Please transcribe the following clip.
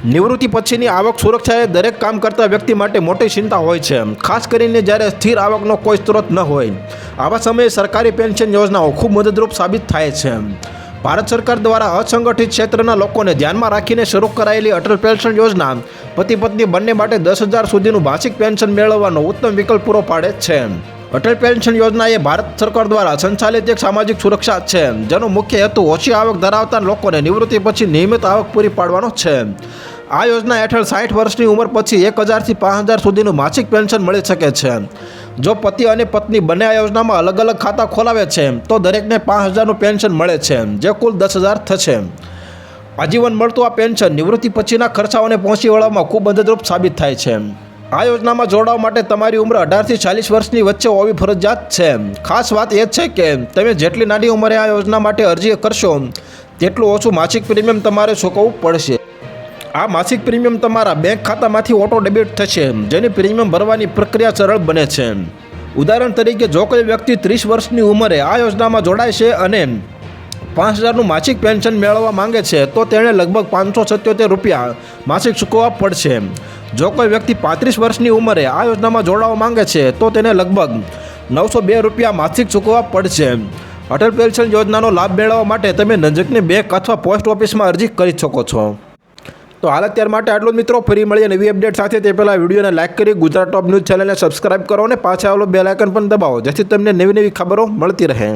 નિવૃત્તિ પછીની આવક સુરક્ષા એ દરેક કામ કરતા વ્યક્તિ માટે મોટી ચિંતા હોય છે, ખાસ કરીને જ્યારે સ્થિર આવકનો કોઈ સ્ત્રોત ન હોય. આવા સમયે સરકારી પેન્શન યોજનાઓ ખૂબ મદદરૂપ સાબિત થાય છે. ભારત સરકાર દ્વારા અસંગઠિત ક્ષેત્રના લોકોને ધ્યાનમાં રાખીને શરૂ કરાયેલી અટલ પેન્શન યોજના પતિ પત્ની બંને માટે 10,000 સુધીનું માસિક પેન્શન મેળવવાનો ઉત્તમ વિકલ્પ પૂરો પાડે છે. અટલ પેન્શન યોજના એ ભારત સરકાર દ્વારા સંચાલિત એક સામાજિક સુરક્ષા છે, જેનો મુખ્ય હેતુ ઓછી આવક ધરાવતા લોકોને નિવૃત્તિ પછી નિયમિત આવક પૂરી પાડવાનો છે. આ યોજના હેઠળ 60 વર્ષની ઉંમર પછી 1,000 થી 5,000 સુધીનું માસિક પેન્શન મળી શકે છે. જો પતિ અને પત્ની બંને આ યોજનામાં અલગ અલગ ખાતા ખોલાવે છે તો દરેકને 5,000નું પેન્શન મળે છે, જે કુલ 10,000 થશે. આજીવન મળતું આ પેન્શન નિવૃત્તિ પછીના ખર્ચાઓને પહોંચી વળવામાં ખૂબ મદદરૂપ સાબિત થાય છે. આ યોજનામાં જોડાવા માટે તમારી ઉંમર 18 થી 40 વર્ષની વચ્ચે હોવી ફરજિયાત છે. ખાસ વાત એ છે કે તમે જેટલી નાની ઉંમરે આ યોજના માટે અરજી કરશો તેટલું ઓછું માસિક પ્રીમિયમ તમારે ચૂકવવું પડશે. આ માસિક પ્રીમિયમ તમારા બેંક ખાતામાંથી ઓટો ડેબિટ થશે, જેની પ્રીમિયમ ભરવાની પ્રક્રિયા સરળ બને છે. ઉદાહરણ તરીકે, જો કોઈ વ્યક્તિ 30 વર્ષની ઉંમરે આ યોજનામાં જોડાય છે અને 5,000નું માસિક પેન્શન મેળવવા માંગે છે તો તેણે લગભગ 577 રૂપિયા માસિક ચૂકવવા પડશે. જો કોઈ વ્યક્તિ 35 વર્ષની ઉંમરે આ યોજનામાં જોડાવા માંગે છે તો તેને લગભગ 902 રૂપિયા માસિક ચૂકવવા પડશે. અટલ પેન્શન યોજનાનો લાભ મેળવવા માટે તમે નજીકની બેંક અથવા પોસ્ટ ઓફિસમાં અરજી કરી શકો છો. તો હાલ અત્યાર માટે આટલું જ મિત્રો. ફરી મળીએ નવી અપડેટ સાથે. તે પહેલાં વિડીયોને લાઇક કરી ગુજરાત ટોપ ન્યૂઝ ચેનલને સબસ્ક્રાઇબ કરો અને પાછા આવેલો બેલ આઇકન પણ દબાવો, જેથી તમને નવી નવી ખબરો મળતી રહે.